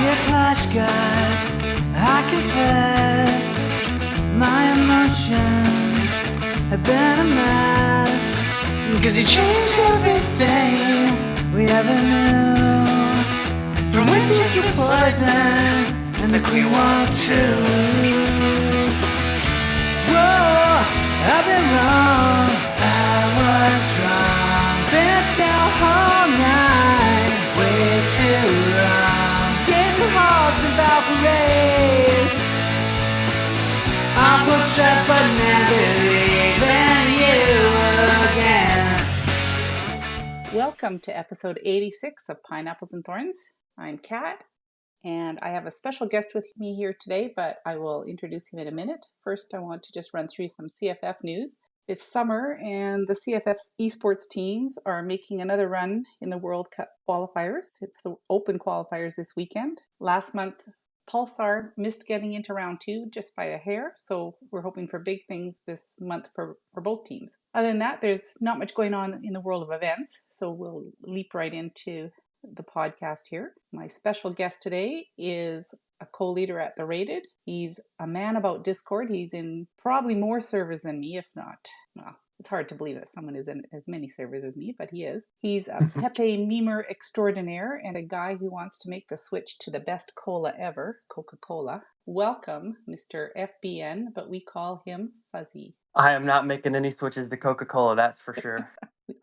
Dear Clash Guards, I confess my emotions have been a mess. Cause you changed everything we ever knew. From witches to poison and the Queen Walk too. Whoa, I've been wrong, I was wrong. Been at town all night, way too long. Getting hogs and Valkyries. I'll push that button and believe in you again. Welcome to episode 86 of Pineapples and Thorns. I'm Kat, and I have a special guest with me here today, but I will introduce him in a minute. First, I want to just run through some CFF news. It's summer, and the CFF's esports teams are making another run in the World Cup qualifiers. It's the Open qualifiers this weekend. Last month, Pulsar missed getting into round 2 just by a hair, so we're hoping for big things this month for both teams. Other than that, there's not much going on in the world of events, so we'll leap right into the podcast here. My special guest today is a co-leader at The Rated. He's a man about Discord. He's in probably more servers than me, if not, well, it's hard to believe that someone is in as many servers as me, but he is. He's a Pepe memer extraordinaire and a guy who wants to make the switch to the best cola ever, Coca-Cola. Welcome, Mr. FBN, but we call him Fuzzy. I am not making any switches to Coca-Cola, that's for sure.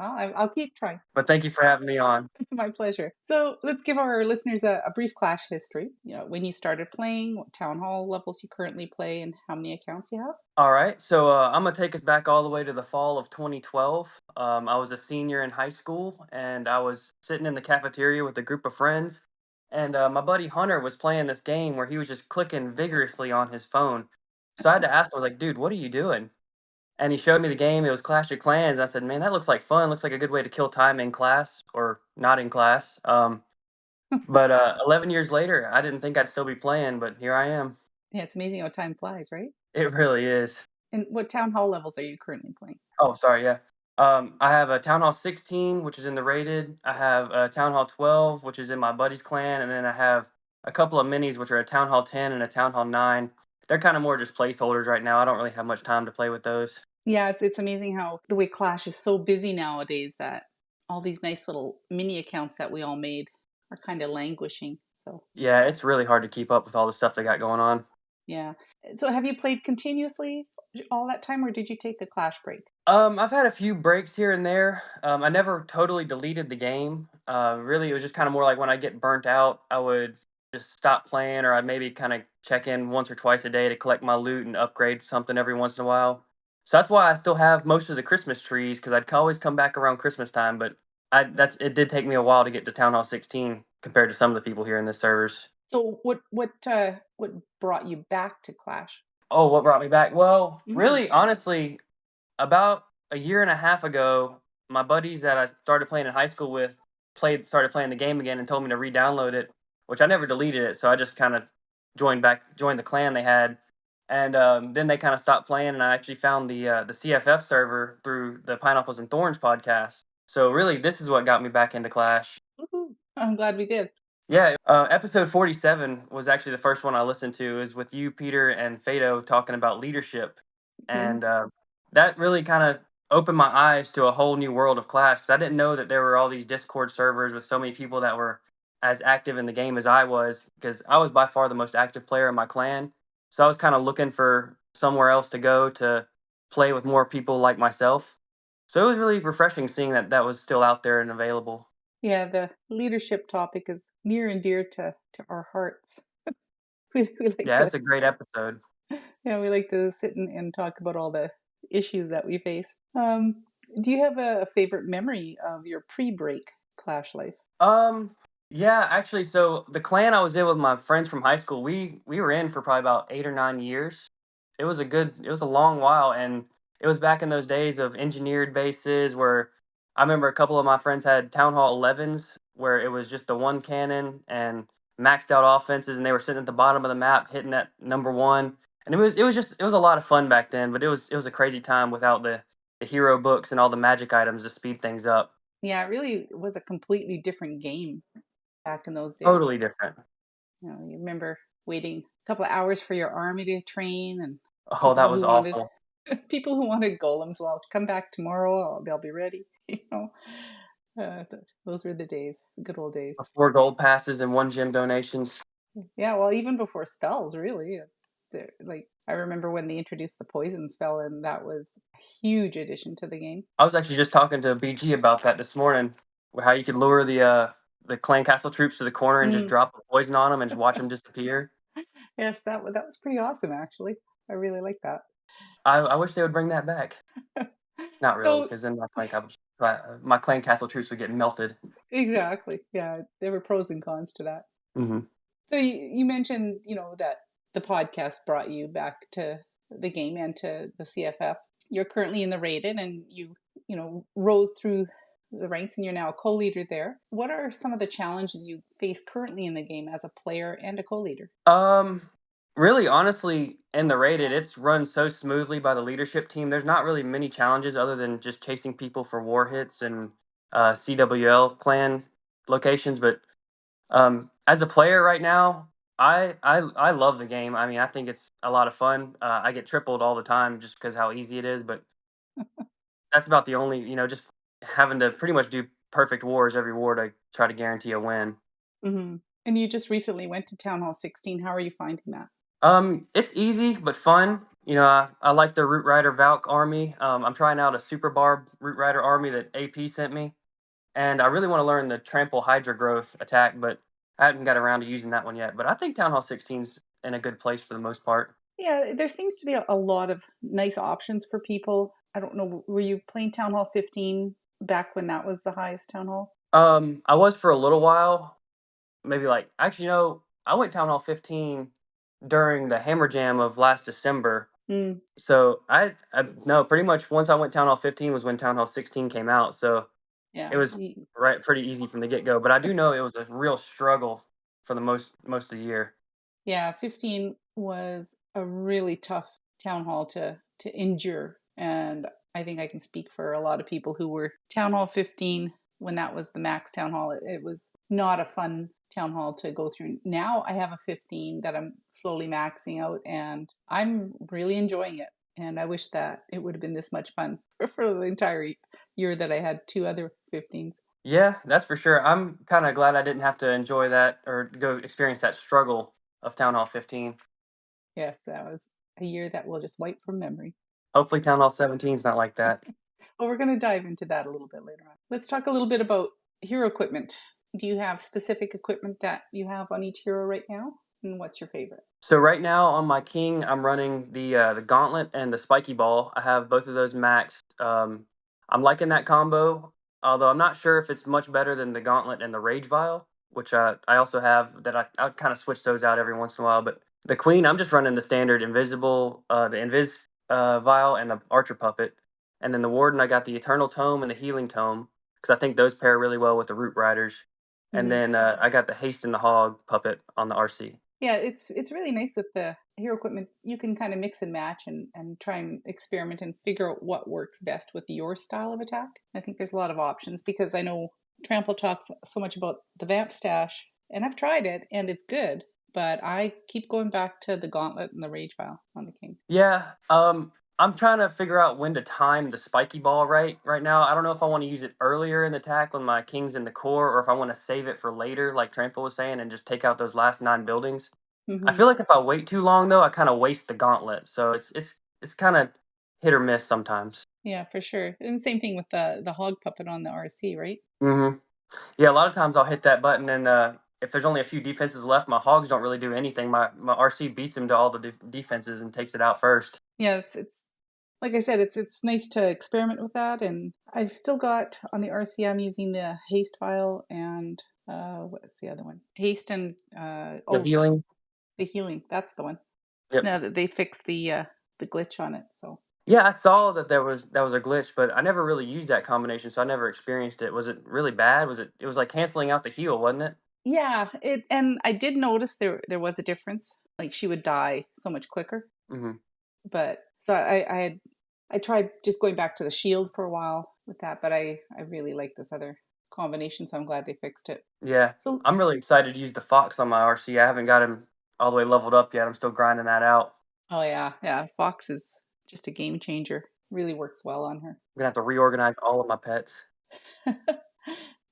I'll keep trying. But thank you for having me on. My pleasure. So let's give our listeners a brief Clash history. When you started playing, what town hall levels you currently play, and how many accounts you have. All right, so I'm going to take us back all the way to the fall of 2012. I was a senior in high school, and I was sitting in the cafeteria with a group of friends, and my buddy Hunter was playing this game where he was just clicking vigorously on his phone. So I had to ask him, I was like, dude, what are you doing? And he showed me the game. It was Clash of Clans. And I said, man, that looks like fun. Looks like a good way to kill time in class or not in class. But 11 years later, I didn't think I'd still be playing, but here I am. Yeah, it's amazing how time flies, right? It really is. And what town hall levels are you currently playing? Oh, sorry, yeah. I have a Town Hall 16, which is in the rated. I have a Town Hall 12, which is in my buddy's clan. And then I have a couple of minis, which are a Town Hall 10 and a Town Hall 9. They're kind of more just placeholders right now. I don't really have much time to play with those. Yeah, it's amazing how the way Clash is so busy nowadays that all these nice little mini accounts that we all made are kind of languishing. So Yeah, it's really hard to keep up with all the stuff they got going on. yeah. So have you played continuously all that time, or did you take a Clash break? I've had a few breaks here and there. I never totally deleted the game. Really, it was just kind of more like when I get burnt out, I would just stop playing, or I'd maybe kind of check in once or twice a day to collect my loot and upgrade something every once in a while. So that's why I still have most of the Christmas trees because I'd always come back around Christmas time. But it did take me a while to get to Town Hall 16 compared to some of the people here in this servers. So what brought you back to Clash? Oh, what brought me back? Well, really, honestly, about a year and a half ago, my buddies that I started playing in high school with started playing the game again and told me to re-download it, which I never deleted it. So I just kind of joined the clan they had, and then they kind of stopped playing. And I actually found the CFF server through the Pineapples and Thorns podcast. So really, this is what got me back into Clash. Woo-hoo. I'm glad we did. Yeah, episode 47 was actually the first one I listened to. Is with you, Peter, and Fado talking about leadership, and that really kind of opened my eyes to a whole new world of Clash because I didn't know that there were all these Discord servers with so many people that were as active in the game as I was, because I was by far the most active player in my clan. So I was kind of looking for somewhere else to go to play with more people like myself. So it was really refreshing seeing that was still out there and available. Yeah, the leadership topic is near and dear to our hearts. we It's a great episode. Yeah, we like to sit and talk about all the issues that we face. Do you have a favorite memory of your pre-break Clash life? Yeah, actually, so the clan I was in with my friends from high school, we were in for probably about 8 or 9 years. It was a long while, and it was back in those days of engineered bases where I remember a couple of my friends had Town Hall 11s where it was just the one cannon and maxed out offenses, and they were sitting at the bottom of the map hitting at number one. And it was a lot of fun back then, but it was a crazy time without the hero books and all the magic items to speed things up. Yeah, it really was a completely different game back in those days. Totally different. You remember waiting a couple of hours for your army to train, and Oh, that people was who wanted awful. people who wanted golems. Well, come back tomorrow; they'll be ready. Those were the days, the good old days. 4 gold passes and 1 gym donations. Yeah, well, even before spells, really. Like I remember when they introduced the poison spell, and that was a huge addition to the game. I was actually just talking to BG about that this morning, how you could lure the clan castle troops to the corner and just Mm. drop the poison on them and just watch them disappear. Yes, that was pretty awesome, actually. I really like that. I wish they would bring that back. Not really, So because then my clan castle troops would get melted. exactly, yeah, there were pros and cons to that. Hmm. So you mentioned, that the podcast brought you back to the game and to the CFF. You're currently in the rated, and rose through the ranks, and you're now a co-leader there. What are some of the challenges you face currently in the game as a player and a co-leader? Um, Really, honestly, in the rated, it's run so smoothly by the leadership team. There's not really many challenges other than just chasing people for war hits and CWL clan locations. But as a player right now, I love the game. I mean, I think it's a lot of fun. I get tripled all the time just because how easy it is. But that's about the only, just having to pretty much do perfect wars every war to try to guarantee a win. Hmm. And you just recently went to Town Hall 16. How are you finding that? It's easy but fun. I like the Root Rider Valk army. I'm trying out a Super Barb Root Rider army that AP sent me, and I really want to learn the Trample Hydra Growth attack, but I haven't got around to using that one yet. But I think Town Hall 16's in a good place for the most part. Yeah, there seems to be a lot of nice options for people. I don't know, were you playing Town Hall 15 back when that was the highest Town Hall? I was for a little while, maybe like actually, I went Town Hall 15 during the Hammer Jam of last December. Mm, So I no, pretty much once I went Town Hall 15 was when Town Hall 16 came out. So yeah. it was right pretty easy from the get go, but I do know it was a real struggle for the most of the year. Yeah, 15 was a really tough town hall to endure, and I think I can speak for a lot of people who were town hall 15 when that was the max town hall. It was not a fun town hall to go through. Now I have a 15 that I'm slowly maxing out, and I'm really enjoying it. And I wish that it would have been this much fun for the entire year that I had two other 15s. Yeah, that's for sure. I'm kind of glad I didn't have to enjoy that or go experience that struggle of Town Hall 15. Yes, that was a year that will just wipe from memory. Hopefully Town Hall 17 is not like that. Well, we're going to dive into that a little bit later on. Let's talk a little bit about hero equipment. Do you have specific equipment that you have on each hero right now? And what's your favorite? So right now on my king, I'm running the gauntlet and the spiky ball. I have both of those maxed. I'm liking that combo, although I'm not sure if it's much better than the gauntlet and the rage vial, which I also have. That I kind of switch those out every once in a while. But the queen, I'm just running the standard invisible, the invis vial and the archer puppet, and then the warden, I got the eternal tome and the healing tome because I think those pair really well with the root riders. And Mm-hmm. then I got the haste and the hog puppet on the RC. Yeah, it's really nice with the hero equipment. You can kind of mix and match and try and experiment and figure out what works best with your style of attack. I think there's a lot of options because I know Trample talks so much about the Vamp Stash, and I've tried it and it's good, but I keep going back to the Gauntlet and the Rage Vial on the King. Yeah, I'm trying to figure out when to time the spiky ball right now. I don't know if I want to use it earlier in the attack when my king's in the core, or if I want to save it for later, like Trample was saying, and just take out those last 9 buildings. I Mm-hmm. feel like if I wait too long though, I kind of waste the gauntlet. So it's kind of hit or miss sometimes. Yeah, for sure. And same thing with the hog puppet on the RC, right? Hmm. Yeah, a lot of times I'll hit that button, and if there's only a few defenses left, my hogs don't really do anything. My RC beats him to all the defenses and takes it out first. Yeah, it's like I said, it's nice to experiment with that. And I've still got on the RC, I'm using the haste file and what's the other one? Haste and The healing. the healing. That's the one. Yep. Now that they fixed the glitch on it, so Yeah, I saw that that was a glitch, but I never really used that combination, so I never experienced it. Was it really bad? It was like canceling out the heal, wasn't it? yeah. It and I did notice there was a difference. Like she would die so much quicker. Hmm. But so I tried just going back to the shield for a while with that, but I really like this other combination, so I'm glad they fixed it. Yeah, So, I'm really excited to use the Fox on my RC. I haven't got him all the way leveled up yet. I'm still grinding that out. oh yeah, yeah, Fox is just a game changer. Really works well on her. I'm gonna have to reorganize all of my pets.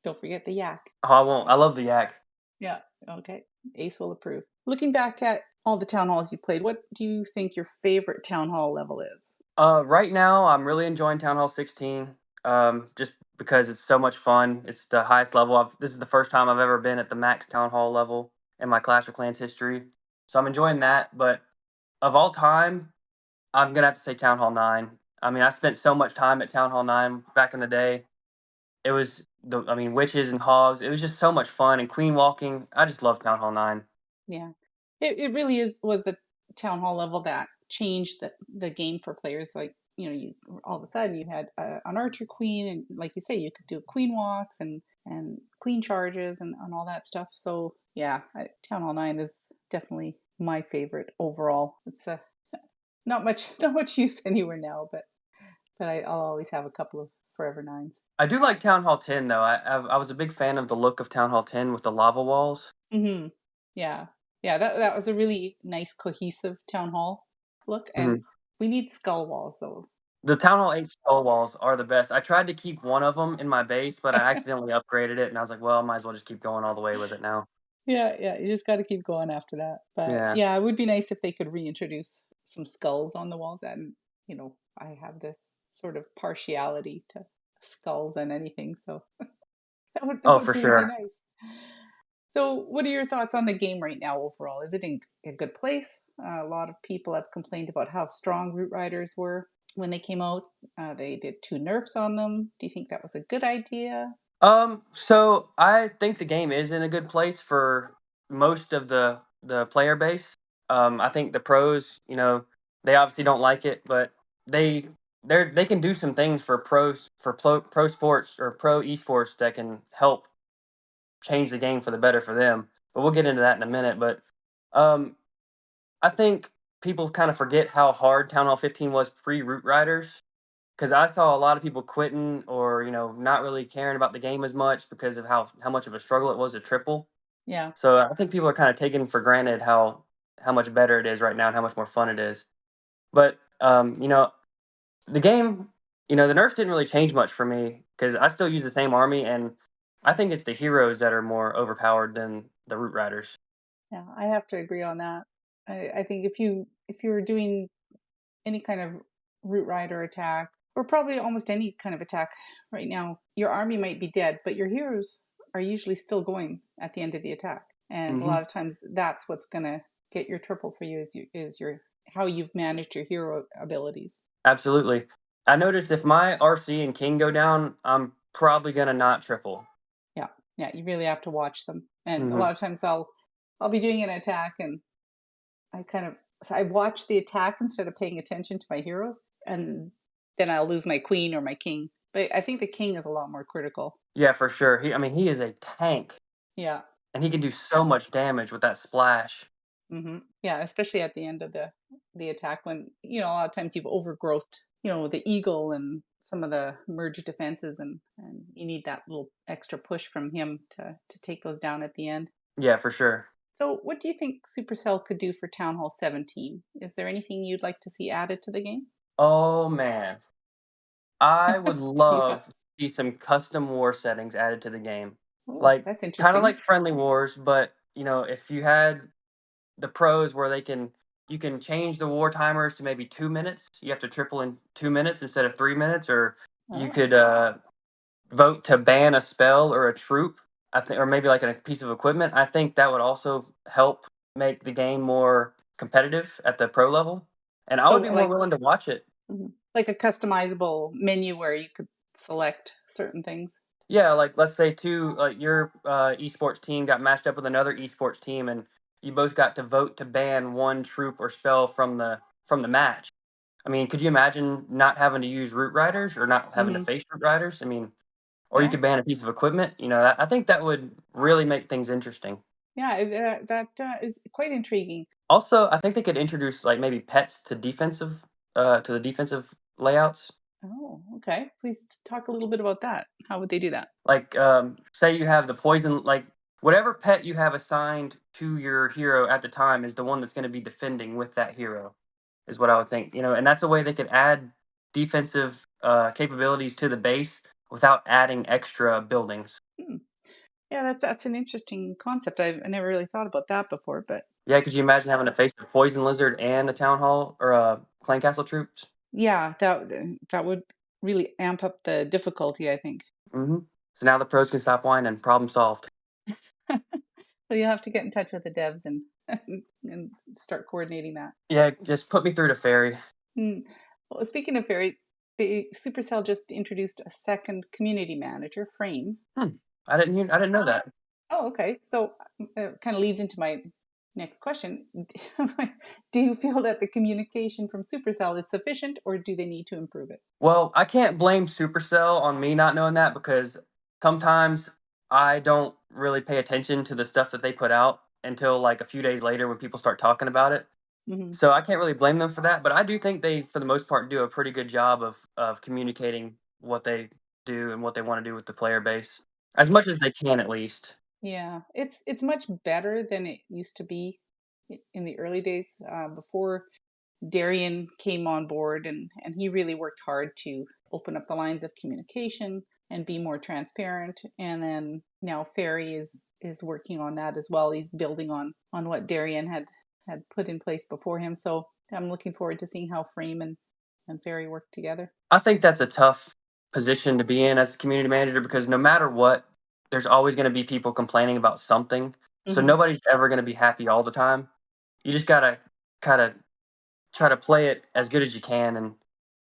Don't forget the yak. Oh, I won't. I love the yak. Yeah, okay. Ace will approve. Looking back at all the town halls you played, what do you think your favorite town hall level is? Right now I'm really enjoying Town Hall 16. Just because it's so much fun. It's the highest level. This is the first time I've ever been at the max Town Hall level in my Clash of Clans history. So I'm enjoying that. But of all time, I'm gonna have to say Town Hall 9. I mean, I spent so much time at Town Hall 9 back in the day. It was I mean, witches and hogs. It was just so much fun and queen walking. I just love Town Hall 9. Yeah. It really was the town hall level that changed the game for players. Like, you all of a sudden you had an archer queen, and like you say, you could do queen walks and queen charges and all that stuff. So yeah, Town Hall 9 is definitely my favorite overall. It's not much not much use anywhere now, but I'll always have a couple of forever nines. I do like Town Hall 10 though. I was a big fan of the look of Town Hall 10 with the lava walls. Hmm. Yeah, yeah, that was a really nice cohesive town hall look, and we need skull walls though. The Town Hall 8 skull walls are the best. I tried to keep one of them in my base, but I accidentally upgraded it, and I was like, "Well, I might as well just keep going all the way with it now." Yeah, yeah, you just got to keep going after that. But Yeah. yeah, it would be nice if they could reintroduce some skulls on the walls. And I have this sort of partiality to skulls and anything, so that Oh, would for really be sure. nice. So, what are your thoughts on the game right now overall? Is it in a good place? A lot of people have complained about how strong Root Riders were when they came out. They did two nerfs on them. Do you think that was a good idea? So I think the game is in a good place for most of the player base. I think the pros, they obviously don't like it, but they they can do some things for pro sports or pro esports that can help change the game for the better for them. But we'll get into that in a minute. But um, I think people kind of forget how hard Town Hall 15 was pre Root Riders because I saw a lot of people quitting or not really caring about the game as much because of how much of a struggle it was to triple. Yeah. So I think people are kind of taking for granted how much better it is right now and how much more fun it is. But the game, the nerfs didn't really change much for me because I still use the same army, and I think it's the heroes that are more overpowered than the Root Riders. Yeah, I have to agree on that. I think if you're doing any kind of root rider attack, or probably almost any kind of attack right now, your army might be dead, but your heroes are usually still going at the end of the attack. And a Hmm. lot of times that's what's gonna get your triple for you is your how you've managed your hero abilities. Absolutely. I noticed if my RC and King go down, I'm probably gonna not triple. Yeah. Yeah, you really have to watch them. And a Hmm. lot of times I'll be doing an attack, and I kind of so I watch the attack instead of paying attention to my heroes, and then I'll lose my queen or my king. But I think the king is a lot more critical. Yeah, for sure. I mean, he is a tank, Yeah. and he can do so much damage with that splash. Yeah, especially at the end of the attack when a lot of times you've overgrowthed the eagle and some of the merge defenses, and you need that little extra push from him to take those down at the end. Yeah, for sure. So, what do you think Supercell could do for Town Hall 17? Is there anything you'd like to see added to the game? Oh man, I would Yeah. love to see some custom war settings added to the game, Oh, like that's kind of interesting. like friendly wars, but if you had the pros where you can change the war timers to maybe 2 minutes. You have to triple in 2 minutes instead of 3 minutes, or you Oh, could vote to ban a spell or a troop. I think, or maybe like a piece of equipment. I think that would also help make the game more competitive at the pro level, and I so would be more willing to watch it. like a customizable menu where you could select certain things. Yeah, like let's say like your esports team got matched up with another esports team, and you both got to vote to ban one troop or spell from the match. I mean, could you imagine not having to use root riders or not having to Hmm. face root riders? I mean, or you Yeah, could ban a piece of equipment. I think that would really make things interesting. yeah, that is quite intriguing. Also, I think they could introduce like maybe pets to the defensive layouts. Oh, okay. Please talk a little bit about that. How would they do that? Like, say you have the poison, like whatever pet you have assigned to your hero at the time is the one that's going to be defending with that hero, is what I would think. And that's a way they could add defensive capabilities to the base without adding extra buildings. Hmm. Yeah, that's an interesting concept. I never really thought about that before, but Yeah, could you imagine having to face a poison lizard and a town hall or a clan castle troops? yeah, that would really amp up the difficulty, I think. hmm So now the pros can stop whining. Problem solved. So you'll have to get in touch with the devs and and start coordinating that. Yeah, just put me through to fairy. Hmm. Well, speaking of fairy, the Supercell just introduced a second community manager, Frame. Hmm. I didn't know that. Oh, okay. So it kind of leads into my next question. Do you feel that the communication from Supercell is sufficient, or do they need to improve it? Well, I can't blame Supercell on me not knowing that because sometimes I don't really pay attention to the stuff that they put out until like a few days later when people start talking about it. Hmm. So I can't really blame them for that, but I do think they, for the most part, do a pretty good job of communicating what they do and what they want to do with the player base, as much as they can, at least. Yeah, it's much better than it used to be in the early days before Darian came on board, and he really worked hard to open up the lines of communication and be more transparent. And then now Ferry is working on that as well. He's building on what Darian had put in place before him. So I'm looking forward to seeing how Frame and Ferry work together. I think that's a tough position to be in as a community manager because no matter what, there's always going to be people complaining about something. So Hmm. nobody's ever going to be happy all the time. You just gotta kind of try to play it as good as you can and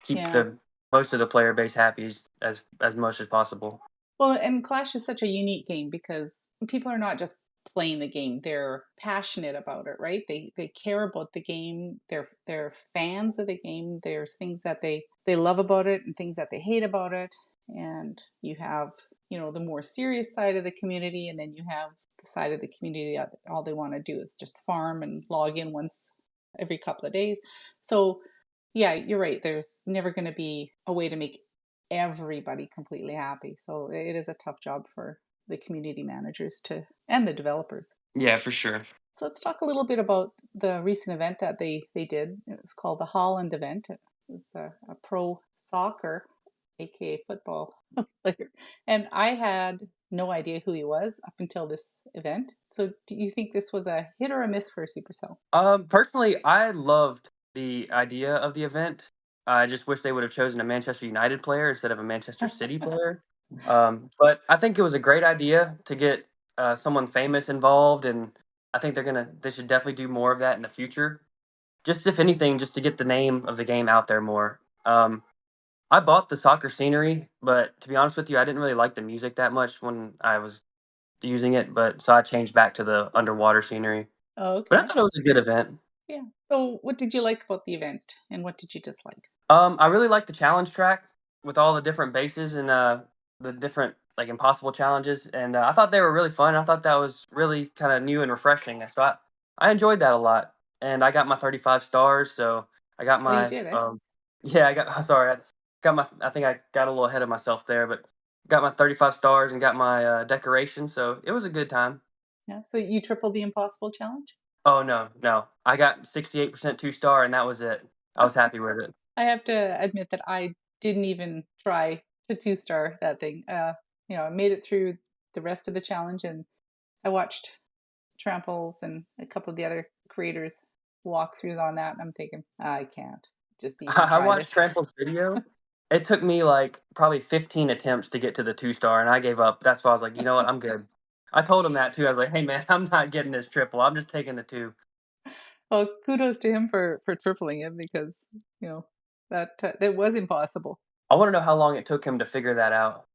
keep Yeah. the most of the player base happy as much as possible. Well, and Clash is such a unique game because people are not just playing the game; they're passionate about it, right? They care about the game. They're fans of the game. There's things that they love about it and things that they hate about it. And you have, the more serious side of the community, and then you have the side of the community that all they want to do is just farm and log in once every couple of days. So, yeah, you're right. There's never going to be a way to make everybody completely happy. So it is a tough job for the community managers to and the developers. Yeah, for sure. So let's talk a little bit about the recent event that they did. It was called the Holland event. It was a pro soccer, aka football player, and I had no idea who he was up until this event. So do you think this was a hit or a miss for Supercell? Personally, I loved the idea of the event. I just wish they would have chosen a Manchester United player instead of a Manchester City player. But I think it was a great idea to get someone famous involved, and I think they should definitely do more of that in the future. Just if anything, just to get the name of the game out there more. I bought the soccer scenery, but to be honest with you, I didn't really like the music that much when I was using it. But so I changed back to the underwater scenery. Oh, But I okay. thought it was a good event. Yeah. So what did you like about the event and what did you dislike? I really like the challenge track with all the different bases and the different like impossible challenges, and I thought they were really fun. I thought that was really kind of new and refreshing. So I enjoyed that a lot, and I got my 35 stars. So I got Oh, you my did, eh? yeah, I got sorry, I think I got a little ahead of myself there, but got my 35 stars and got my decoration. So it was a good time. Yeah. So you tripled the impossible challenge? Oh no, no, I got 68% 2 star, and that was it. I was happy with it. I have to admit that I didn't even try to two-star that thing. I made it through the rest of the challenge and I watched Tramples and a couple of the other creators walkthroughs on that and I'm thinking, I can't just even I try watched this. Trample's video. It took me like probably 15 attempts to get to the 2 star, and I gave up. That's why I was like, you know what, I'm good. I told him that too. I was like, hey man, I'm not getting this triple. I'm just taking the two. Well, kudos to him for tripling it because, that was impossible. I want to know how long it took him to figure that out.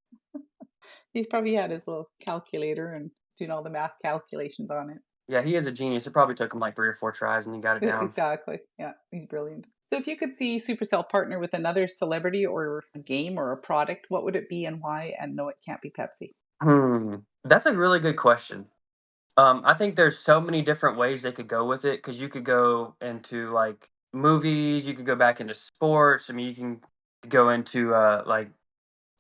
He probably had his little calculator and doing all the math calculations on it. Yeah, he is a genius. It probably took him like 3 or 4 tries, and he got it down. Exactly. Yeah, he's brilliant. So if you could see Supercell partner with another celebrity or a game or a product, what would it be and why? And no, it can't be Pepsi. That's a really good question. I think there's so many different ways they could go with it because you could go into like movies, you could go back into sports. I mean, you can. to go into like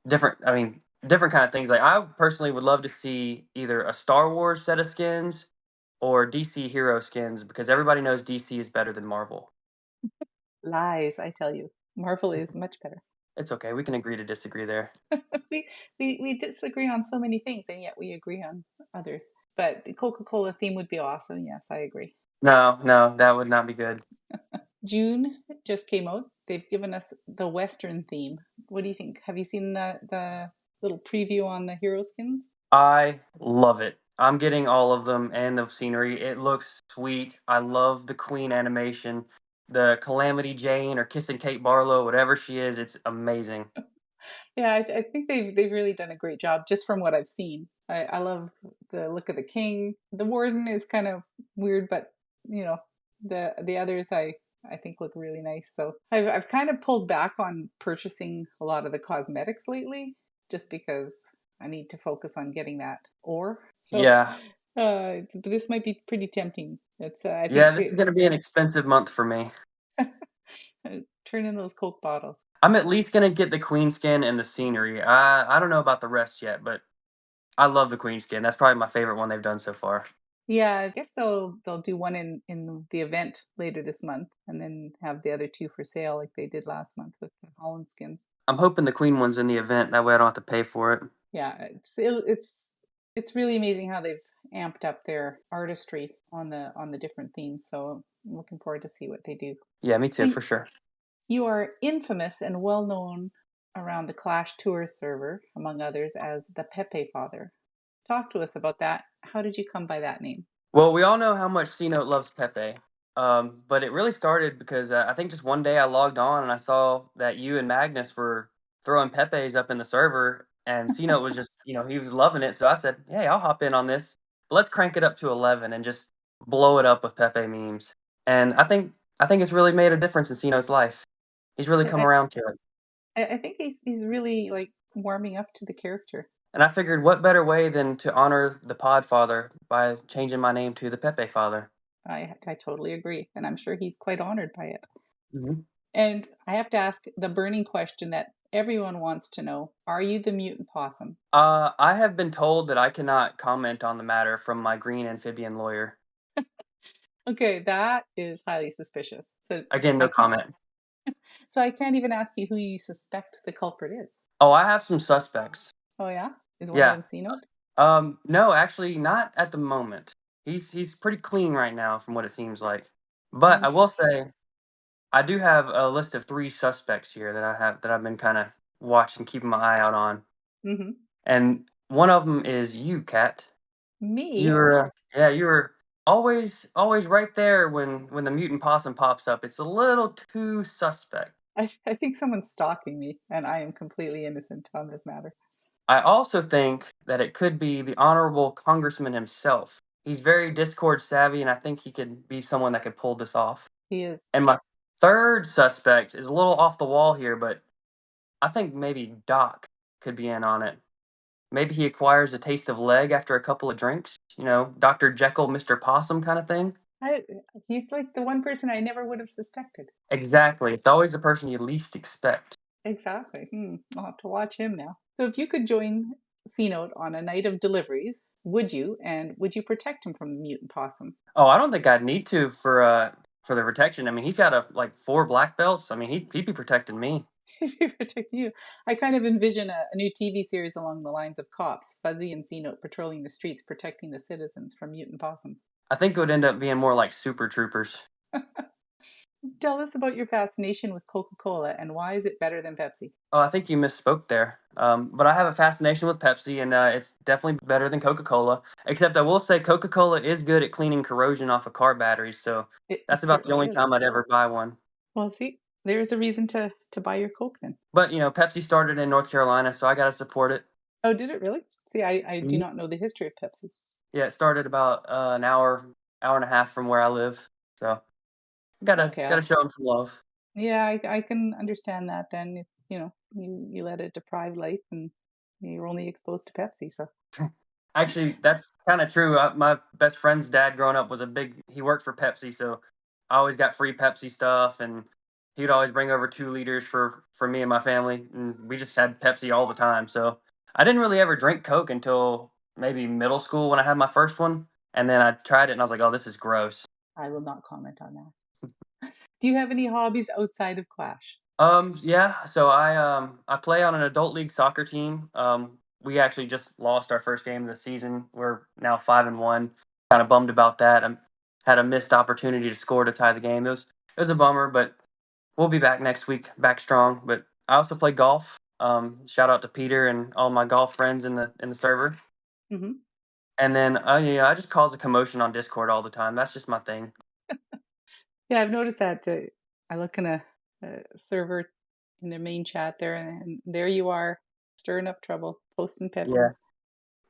different. I mean, different kind of things. Like I personally would love to see either a Star Wars set of skins or DC hero skins because everybody knows DC is better than Marvel. Lies, I tell you. Marvel is much better. It's okay. We can agree to disagree there. we, we disagree on so many things, and yet we agree on others. But the Coca-Cola theme would be awesome. Yes, I agree. No, no, that would not be good. June just came out. They've given us the Western theme. What do you think? Have you seen the little preview on the hero skins? I love it. I'm getting all of them and the scenery. It looks sweet. I love the Queen animation. The Calamity Jane or Kissing Kate Barlow, whatever she is, it's amazing. Yeah, I think they've really done a great job just from what I've seen. I love the look of the king. The warden is kind of weird, but you know, the others I think look really nice. So I've kind of pulled back on purchasing a lot of the cosmetics lately, just because I need to focus on getting that ore. So Yeah. this might be pretty tempting. It's I Yeah, think this is going to be an expensive month for me. turn in those Coke bottles. I'm at least going to get the Queen skin and the scenery. I don't know about the rest yet, but I love the Queen skin. That's probably my favorite one they've done so far. Yeah, I guess they'll do one in the event later this month, and then have the other two for sale like they did last month with the Holland skins. I'm hoping the Queen one's in the event. That way I don't have to pay for it. Yeah, it's really amazing how they've amped up their artistry on the different themes. So I'm looking forward to see what they do. Yeah, me So too, for sure. you are infamous and well known around the Clash Tours server, among others, as the Pepe Father. Talk to us about that. How did you come by that name? Well, we all know how much C Note loves Pepe. But it really started because I think just one day I logged on and I saw that you and Magnus were throwing Pepe's up in the server, and C Note was just, he was loving it. So I said, "Hey, I'll hop in on this. But let's crank it up to 11 and just blow it up with Pepe memes." And I think it's really made a difference in C Note's life. He's really come I, around to it. I think he's really like warming up to the character. And I figured, what better way than to honor the Pod Father by changing my name to the Pepe Father? I totally agree, and I'm sure he's quite honored by it. Mhm. And I have to ask the burning question that everyone wants to know: are you the mutant possum? I have been told that I cannot comment on the matter from my green amphibian lawyer. Okay, that is highly suspicious. So Again, I no can't. comment. So I can't even ask you who you suspect the culprit is. Oh, I have some suspects. Oh yeah, is one of Yeah. them C note? No, actually, not at the moment. He's pretty clean right now, from what it seems like. But I will Interesting. say, I do have a list of three suspects here that I've been kind of watching, keeping my eye out on, Mm-hmm. and one of them is you, Kat. Me? You were always right there when the mutant possum pops up. It's a little too suspect. I think someone's stalking me, and I am completely innocent on this matter. I also think that it could be the honorable congressman himself. He's very Discord savvy, and I think he could be someone that could pull this off. He is. And my third suspect is a little off the wall here, but I think maybe Doc could be in on it. Maybe he acquires a taste of leg after a couple of drinks. Dr. Jekyll, Mr. Possum kind of thing. I, he's like the one person I never would have suspected. Exactly. It's always the person you least expect. Exactly. I'll have to watch him now. So if you could join C Note on a night of deliveries, would you? And would you protect him from the mutant possum? Oh, I don't think I'd need to for the protection. I mean, he's got like four black belts. I mean, he'd be protecting me. If he protect you, I kind of envision a new TV series along the lines of Cops, Fuzzy and C Note patrolling the streets, protecting the citizens from mutant possums. I think it would end up being more like Super Troopers. Tell us about your fascination with Coca-Cola and why is it better than Pepsi? Oh, I think you misspoke there. But I have a fascination with Pepsi, and it's definitely better than Coca Cola. Except I will say Coca Cola is good at cleaning corrosion off of car batteries, so It that's about the certainly only is. time I'd ever buy one. Well, see, there's a reason to buy your Coke then. But Pepsi started in North Carolina, so I gotta support it. Oh, did it really? See, I do Mhm. not know the history of Pepsi. Yeah, it started about an hour and a half from where I live, so gotta Okay, gotta show them some love. yeah, I can understand that. Then it's you led a deprived life and you're only exposed to Pepsi. So Actually, that's kind of true. My best friend's dad growing up was he worked for Pepsi, so I always got free Pepsi stuff, and He'd always bring over 2 liters for me and my family, and we just had Pepsi all the time. So I didn't really ever drink Coke until maybe middle school when I had my first one, and then I tried it and I was like, oh, this is gross. I will not comment on that. Do you have any hobbies outside of Clash? Yeah. So I play on an adult league soccer team. We actually just lost our first game of the season. We're now 5-1. Kind of bummed about that. I had a missed opportunity to score to tie the game. It was a bummer, but we'll be back next week, back strong. But I also play golf. Shout out to Peter and all my golf friends in the server. Hmm. And then I just cause a commotion on Discord all the time. That's just my thing. Yeah, I've noticed that. I look in a server in the main chat there, and there you are, stirring up trouble, posting pet Yeah.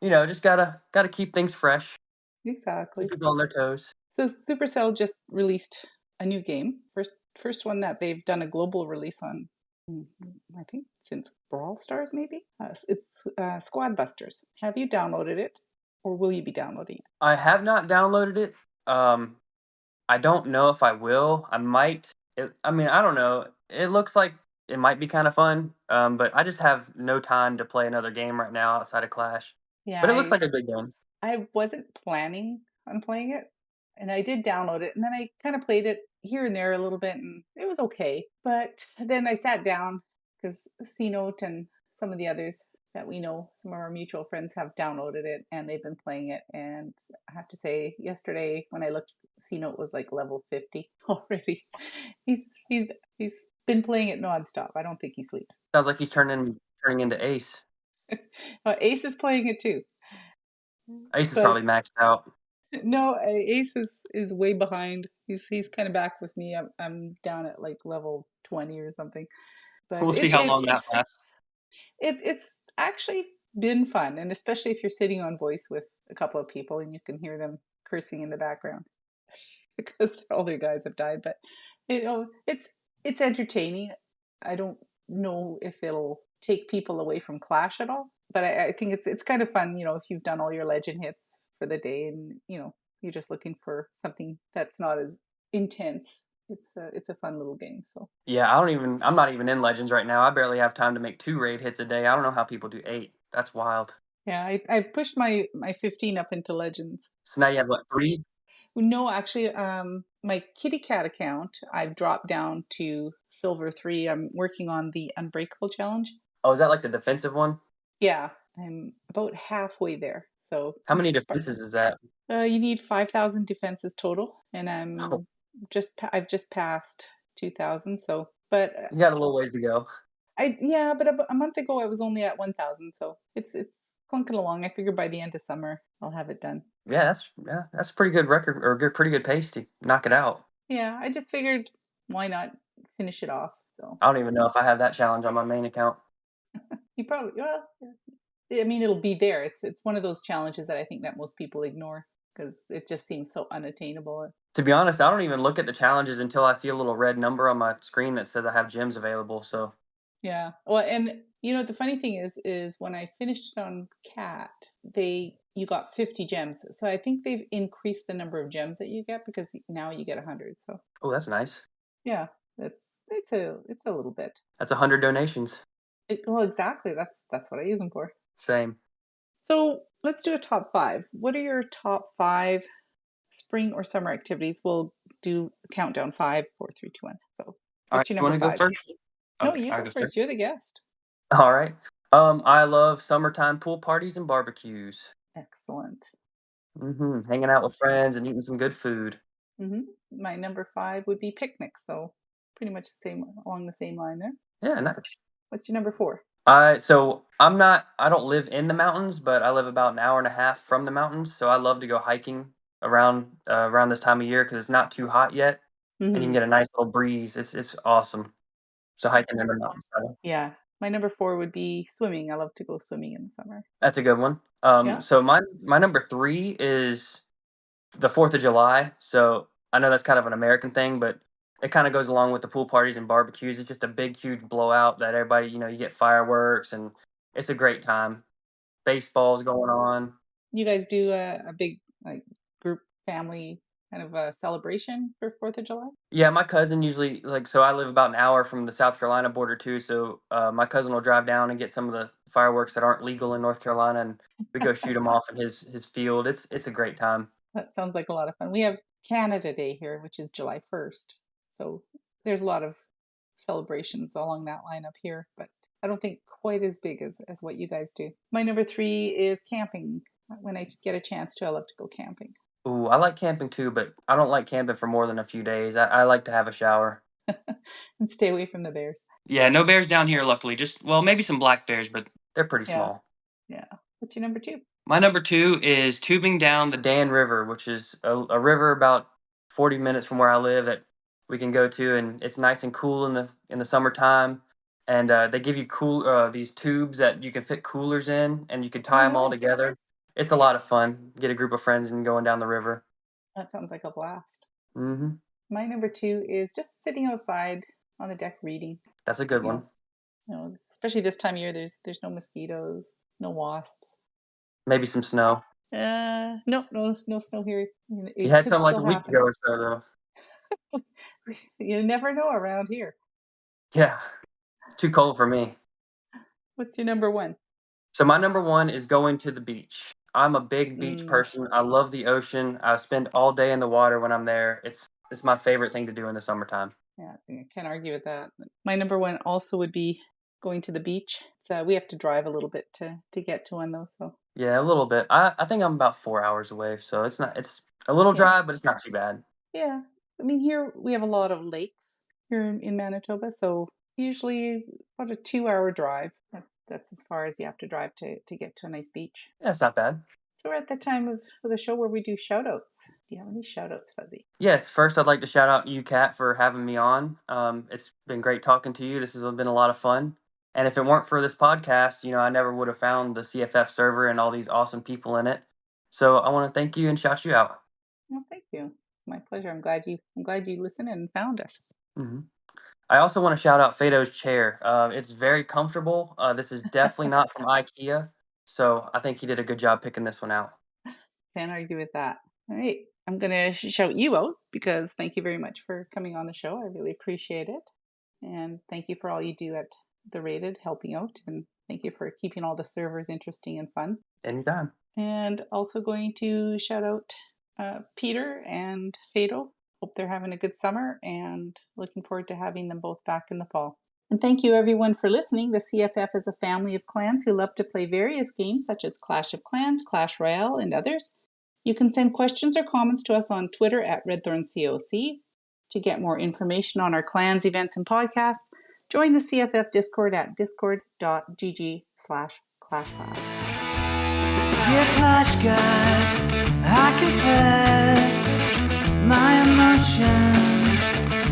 peeves. Just gotta keep things fresh, keep Exactly. people on their toes. So Supercell just released a new game. First one that they've done a global release on. mm, I think since Brawl Stars, maybe. It's Squad Busters. Have you downloaded it, or will you be downloading it? I have not downloaded it. Um, I don't know if I will. I might. I mean, I don't know. It looks like it might be kind of fun. But I just have no time to play another game right now outside of Clash. Yeah, But it looks like a good game. I wasn't planning on playing it, and I did download it, and then I kind of played it here and there a little bit, and it was okay. But then I sat down because C Note and some of the others that we know, some of our mutual friends have downloaded it and they've been playing it. And I have to say, yesterday when I looked, C Note was like level 50 already. He's he's he's been playing it nonstop. I don't think he sleeps. Sounds like he's turning into Ace. Ace is playing it too, Ace is but probably maxed out. no, Ace is way behind. He's kind of back with me. I'm down at like level 20 or something. But We'll see it's how it, long that lasts. it's actually been fun, and especially if you're sitting on voice with a couple of people and you can hear them cursing in the background because all their guys have died. But it's entertaining. I don't know if it'll take people away from Clash at all, but I think it's kind of fun. If you've done all your legend hits for the day, and you're just looking for something that's not as intense. It's a fun little game. So Yeah, I'm not even in Legends right now. I barely have time to make 2 raid hits a day. I don't know how people do 8. That's wild. yeah, I pushed my 15 up into Legends. So now you have what, 3? No, actually, my kitty cat account, I've dropped down to silver 3. I'm working on the Unbreakable challenge. Oh, is that like the defensive one? Yeah, I'm about halfway there. So How many defenses is that? you need 5,000 defenses total, and Oh, I've just passed 2,000. So, but you got a little ways to go. yeah, but a month ago I was only at 1,000. So it's clunking along. I figure by the end of summer I'll have it done. Yeah, that's a pretty good record or pretty good pace to knock it out. Yeah, I just figured why not finish it off. So I don't even know if I have that challenge on my main account. you probably well, I mean, it'll be there. It's one of those challenges that I think that most people ignore because it just seems so unattainable. To be honest, I don't even look at the challenges until I see a little red number on my screen that says I have gems available. So, Yeah. Well, and the funny thing is when I finished it on Cat, you got 50 gems. So I think they've increased the number of gems that you get because now you get 100. So oh, that's nice. yeah, it's a little bit. That's 100 donations. Well, exactly. That's what I use them for. Same. So let's do a top five. What are your top five spring or summer activities? We'll do countdown 5, 4, 3, 2, 1. So All right, what's your you want number to go five? first? No, Okay, you I go go first. first. You're the guest. All right. I love summertime pool parties and barbecues. Excellent. Hanging out with friends and eating some good food. hmm My number five would be picnics. So pretty much along the same line there. Yeah, nice. What's your number four? I don't live in the mountains, but I live about an hour and a half from the mountains. So I love to go hiking around this time of year because it's not too hot yet, and you can hmm get a nice little breeze. It's awesome. So hiking in the mountains, Yeah. My number four would be swimming. I love to go swimming in the summer. that's a good one. Yeah. So my number 3 is the 4th of July. So I know that's kind of an American thing, but it kind of goes along with the pool parties and barbecues. It's just a big, huge blowout that everybody, you get fireworks and it's a great time. Baseball's going on. You guys do a big like group family. kind of a celebration for 4th of July? Yeah, my cousin usually so I live about an hour from the South Carolina border too. So my cousin will drive down and get some of the fireworks that aren't legal in North Carolina, and we go shoot them off in his field. It's a great time. That sounds like a lot of fun. We have Canada Day here, which is July 1st. So there's a lot of celebrations along that line up here, but I don't think quite as big as what you guys do. My number 3 is camping. When I get a chance to, I love to go camping. Ooh, I like camping too, but I don't like camping for more than a few days. I like to have a shower. And stay away from the bears. Yeah, no bears down here, luckily. Just well, maybe some black bears, but they're pretty Yeah. small. Yeah. What's your number 2? My number 2 is tubing down the Dan River, which is a river about 40 minutes from where I live that we can go to, and it's nice and cool in the summertime. And they give you these tubes that you can fit coolers in, and you can Oh, tie them all nice. together. It's a lot of fun. Get a group of friends and going down the river. That sounds like a blast. Hmm. My number 2 is just sitting outside on the deck reading. That's a good You one. know, especially this time of year, there's no mosquitoes, no wasps. Maybe some snow. No snow here. You It had could some like still a week happen. ago or so, though. You never know around here. Yeah, too cold for me. What's your number 1? So my number 1 is going to the beach. I'm a big beach Mm, person. I love the ocean. I spend all day in the water when I'm there. It's my favorite thing to do in the summertime. yeah, I can't argue with that. My number 1 also would be going to the beach. So we have to drive a little bit to get to one though. So Yeah, a little bit. I think I'm about 4 hours away, so it's a little yeah, drive, but it's not too bad. yeah. I mean, here we have a lot of lakes here in Manitoba, so usually about a 2-hour drive. That's as far as you have to drive to get to a nice beach. Yeah, it's not bad. So we're at the time of the show where we do shout outs. Do you have any shout outs, Fuzzy? Yes, first I'd like to shout out you, Kat, for having me on. It's been great talking to you. This has been a lot of fun. And if it weren't for this podcast, I never would have found the CFF server and all these awesome people in it. So I want to thank you and shout you out. Well, thank you. It's my pleasure. I'm glad you listened and found us. Hmm. I also want to shout out Fado's chair. It's very comfortable. This is definitely not from IKEA, so I think he did a good job picking this one out. Can't argue with that. All right. I'm going to shout you out because thank you very much for coming on the show. I really appreciate it. And thank you for all you do at The Rated, helping out. And thank you for keeping all the servers interesting and fun. Anytime. And also going to shout out Peter and Fado. Hope they're having a good summer and looking forward to having them both back in the fall. And thank you everyone for listening. The CFF is a family of clans who love to play various games such as Clash of Clans, Clash Royale, and others. You can send questions or comments to us on Twitter at RedthornCOC. To get more information on our clans, events, and podcasts, join the CFF Discord at discord.gg/ClashFiles. Dear Clash Gods, I confess my emotions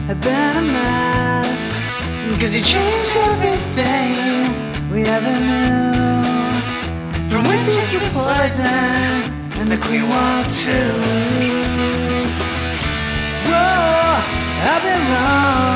have been a mess. Cause you changed everything we ever knew. From witches to poison and the Queen walked too. Whoa, I've been wrong.